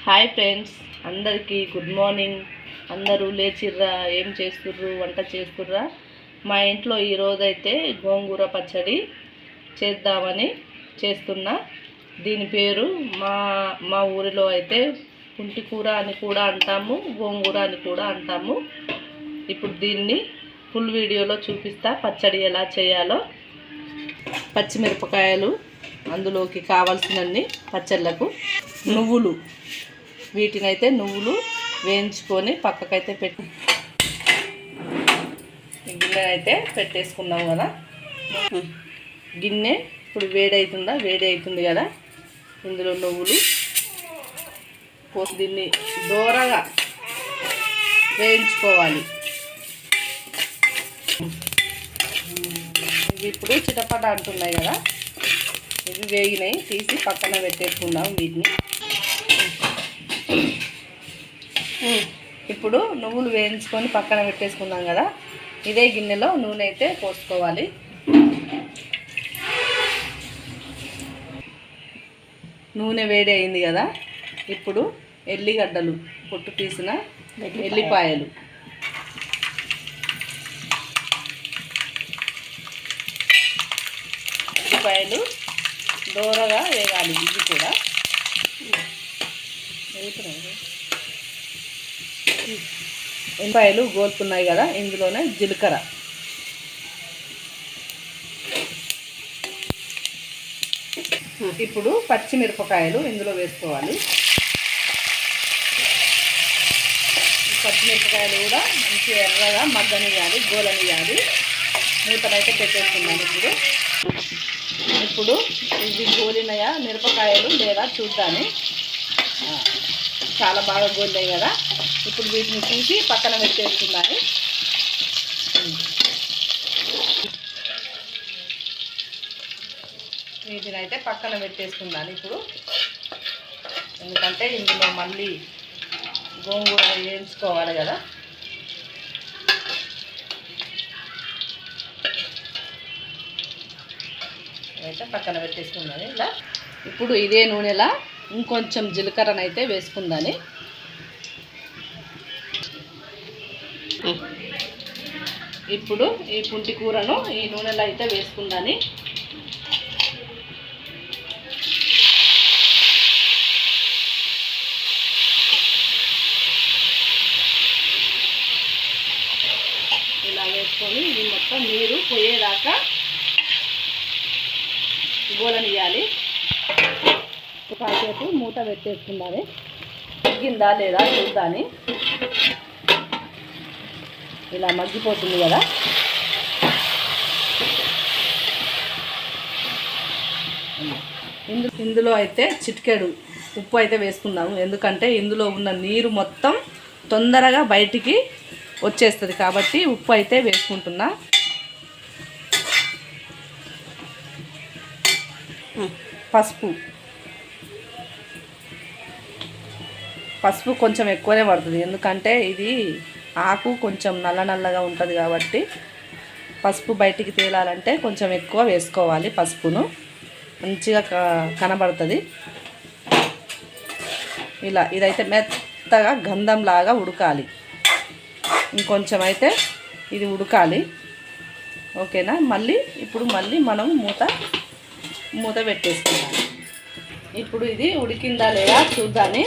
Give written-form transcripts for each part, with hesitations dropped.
Hi friends, అందరికీ good morning. అందరూ లేచిర్రా? ఏం చేస్తుర్రు? వంట చేస్తుర్రా? మా ఇంట్లో ఈరోజైతే గోంగూర పచ్చడి చేద్దామని చేస్తున్నా. దీని పేరు మా ఊరిలో అయితే పుంటికూర అని కూడా అంటాము, గోంగూర అని కూడా అంటాము. ఇప్పుడు దీన్ని ఫుల్ వీడియోలో చూపిస్తా పచ్చడి ఎలా చేయాలో. పచ్చిమిరపకాయలు, అందులోకి కావాల్సినన్ని పచ్చళ్ళకు నువ్వులు, వీటినైతే నువ్వులు వేయించుకొని పక్కకైతే గిన్నె అయితే పెట్టేసుకున్నాం కదా. గిన్నె ఇప్పుడు వేడి అవుతుంది కదా. ఇందులో నువ్వులు పోసి దీన్ని దోరగా వేయించుకోవాలి. ఇవి ఇప్పుడు చిటపట అంటున్నాయి కదా, ఇవి వేగినాయి. తీసి పక్కన పెట్టేసుకుందాం వీటిని. ఇప్పుడు నువ్వులు వేయించుకొని పక్కన పెట్టేసుకున్నాం కదా. ఇదే గిన్నెలో నూనె అయితే పోసుకోవాలి. నూనె వేడి అయింది కదా. ఇప్పుడు ఎల్లిగడ్డలు, పొట్టు తీసిన ఎల్లిపాయలు, దోరగా వేగాలి. ఇది కూడా ఎల్లిపాయలు గోలుతున్నాయి కదా. ఇందులోనే జీలకర్ర, ఇప్పుడు పచ్చిమిరపకాయలు ఇందులో వేసుకోవాలి. పచ్చిమిరపకాయలు కూడా మంచి ఎర్రగా మగ్గనియాలి, గోలనియాలి. మూతనైతే పెట్టేసుకున్నాను. ఇప్పుడు ఇది గోలినయా మిరపకాయలు లేదా చూద్దాని. చాలా బాగా గోలినాయి కదా. ఇప్పుడు వీటిని తీసి పక్కన పెట్టేసుకున్నాను. వీటిని అయితే పక్కన పెట్టేసుకున్నాను ఇప్పుడు. ఎందుకంటే ఇందులో మళ్ళీ గోంగూర వేయించుకోవాలి కదా. అయితే పక్కన పెట్టేసుకున్నాను ఇలా. ఇప్పుడు ఇదే నూనెలా ఇంకొంచెం జీలకర్రనైతే వేసుకుందాని. ఇప్పుడు ఈ పుంటి కూరను ఈ నూనెలో అయితే వేసుకుందాని. ఇలా వేసుకొని ఇది మొత్తం నీరు పోయేదాకా గోలనియాలి. కాసేపు మూత పెట్టేసుకుందాని. తగ్గిందా లేదా చూద్దాని. ఇలా మగ్గిపోతుంది కదా. ఇందులో అయితే చిటికెడు ఉప్పు అయితే వేసుకుందాము. ఎందుకంటే ఇందులో ఉన్న నీరు మొత్తం తొందరగా బయటికి వచ్చేస్తుంది కాబట్టి ఉప్పు అయితే వేసుకుంటున్నా. పసుపు కొంచెం ఎక్కువనే పడుతుంది. ఎందుకంటే ఇది ఆకు కొంచెం నల్లగా ఉంటుంది కాబట్టి పసుపు బయటికి తేలాలంటే కొంచెం ఎక్కువ వేసుకోవాలి. పసుపును మంచిగా కనబడుతుంది. ఇలా ఇదైతే మెత్తగా గంధంలాగా ఉడకాలి. ఇంకొంచెం అయితే ఇది ఉడకాలి. ఓకేనా. ఇప్పుడు మనం మూత పెట్టేసుకుందాం. ఇప్పుడు ఇది ఉడికిందా లేదా చూద్దాని.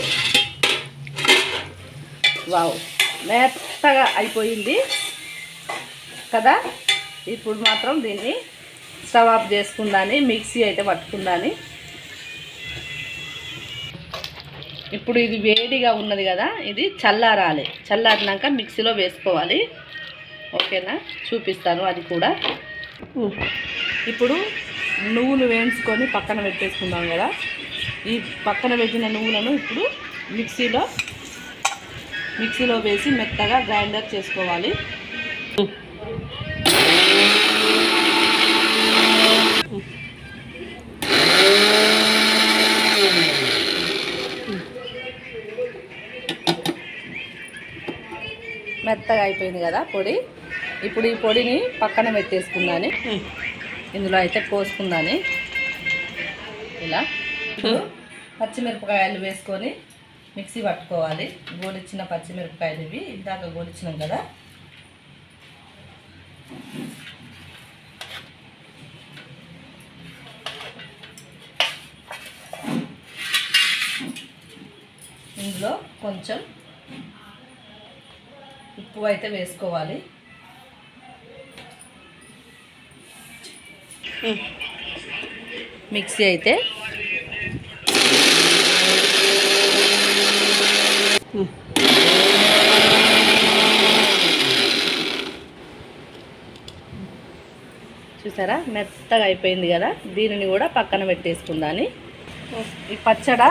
వావ్, మెత్తగా అయిపోయింది కదా. ఇప్పుడు మాత్రం దీన్ని స్టవ్ ఆఫ్ చేసుకుందాని. మిక్సీ అయితే పట్టుకుందాని. ఇప్పుడు ఇది వేడిగా ఉన్నది కదా, ఇది చల్లారాలి. చల్లారినాక మిక్సీలో వేసుకోవాలి. ఓకేనా, చూపిస్తాను అది కూడా. ఇప్పుడు నువ్వులు వేయించుకొని పక్కన పెట్టేసుకుందాం కదా. ఈ పక్కన పెట్టిన నువ్వులను ఇప్పుడు మిక్సీలో వేసి మెత్తగా గ్రైండర్ చేసుకోవాలి. మెత్తగా అయిపోయింది కదా పొడి. ఇప్పుడు ఈ పొడిని పక్కన పెట్టేసుకుందాని. ఇందులో అయితే పోసుకుందాని. ఇలా పచ్చిమిరపకాయలు వేసుకొని మిక్సీ పట్టుకోవాలి. గోలిచ్చిన పచ్చిమిరపకాయలు ఇవి ఇందాక గోలిచ్చినాం కదా. ఇందులో కొంచెం ఉప్పు అయితే వేసుకోవాలి. మిక్సీ అయితే చూసారా మెత్తగా అయిపోయింది కదా. దీనిని కూడా పక్కన పెట్టేసుకుందాని. ఈ పచ్చడ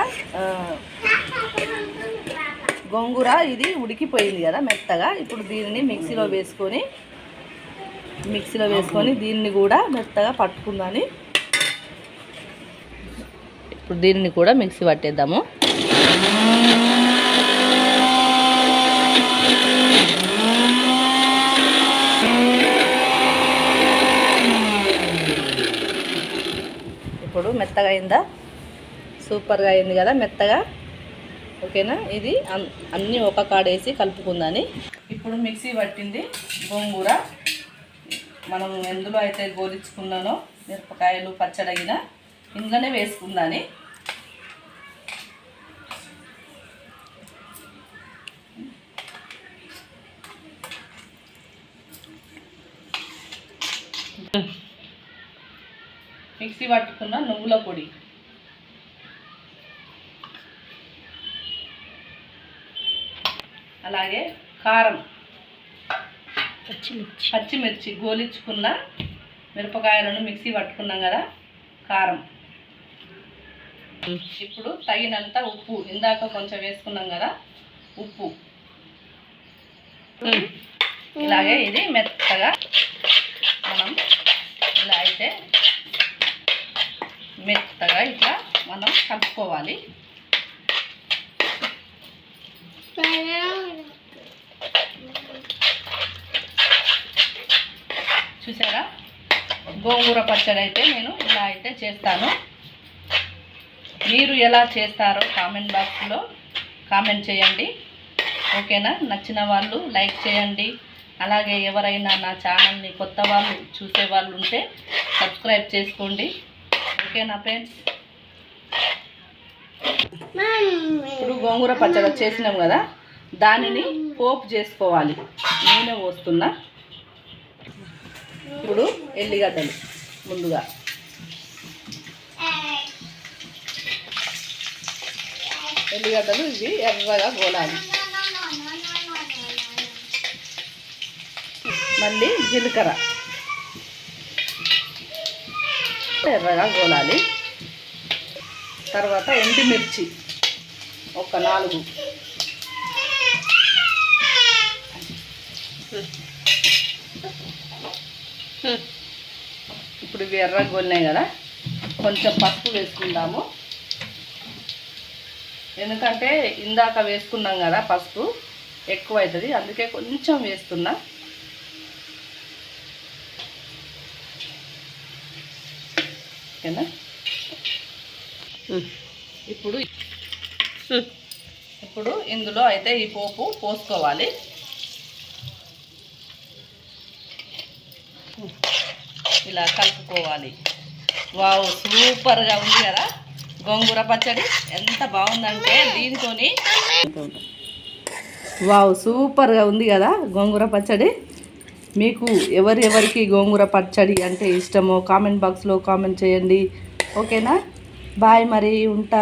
గోంగూర ఇది ఉడికిపోయింది కదా మెత్తగా. ఇప్పుడు దీనిని మిక్సీలో వేసుకొని దీన్ని కూడా మెత్తగా పట్టుకుందాని. ఇప్పుడు దీనిని కూడా మిక్సీ పట్టేద్దాము. ఇప్పుడు మెత్తగా అయిందా? సూపర్గా అయింది కదా మెత్తగా. ఓకేనా? ఇది అన్నీ ఒక కాడేసి కలుపుకుందని. ఇప్పుడు మిక్సీ పట్టింది గోంగూర మనం ఎందులో అయితే గోలించుకున్నానో మిరపకాయలు పచ్చడగిన ఇందులోనే వేసుకుందాని. మిక్సీ పట్టుకున్న నువ్వుల పొడి, అలాగే కారం, పచ్చిమిర్చి గోలించుకున్న మిరపకాయలను మిక్సీ పట్టుకున్నాం కదా, కారం. ఇప్పుడు తగినంత ఉప్పు, ఇందాక కొంచెం వేసుకున్నాం కదా ఉప్పు. ఇలాగే ఇది మెత్తగా మనం ఇలా అయితే మెత్తగా ఇట్లా మనం కలుపుకోవాలి. చూసారా? గోంగూర పచ్చడి అయితే నేను ఇలా అయితే చేస్తాను. మీరు ఎలా చేస్తారో కామెంట్ బాక్స్లో కామెంట్ చేయండి. ఓకేనా? నచ్చిన వాళ్ళు లైక్ చేయండి. అలాగే ఎవరైనా నా ఛానల్ని కొత్త వాళ్ళు చూసే వాళ్ళు ఉంటే సబ్స్క్రైబ్ చేసుకోండి. ఓకేనా ఫ్రెండ్స్? ఇప్పుడు గోంగూర పచ్చడి చేసినాం కదా, దానిని పోపు చేసుకోవాలి. నేనే పోస్తున్నా. ఇప్పుడు ఎల్లిగడ్డలు ముందుగా ఎల్లిగడ్డలు ఇవి ఎర్రగా గోలాలి. మళ్ళీ జీలకర్ర ఎర్రగా గోలాలి. తర్వాత ఎండుమిర్చి ఒక 4. ఇప్పుడు ఇవి ఎర్రగా గోలినాయి కదా, కొంచెం పసుపు వేసుకుందాము. ఎందుకంటే ఇందాక వేసుకున్నాం కదా పసుపు ఎక్కువ అవుతుంది, అందుకే కొంచెం వేస్తున్నా. ఓకేనా? ఇప్పుడు ఇందులో అయితే ఈ పోపు పోసుకోవాలి. ఇలా కలుపుకోవాలి. వావ్, సూపర్గా ఉంది కదా గోంగూర పచ్చడి. ఎంత బాగుందంటే దీంతోని వావ్, సూపర్గా ఉంది కదా గోంగూర పచ్చడి. మీకు ఎవరికి గోంగూర పచ్చడి అంటే ఇష్టమో కామెంట్ బాక్స్లో కామెంట్ చేయండి. ఓకేనా? బాయ్, మరి ఉంటా.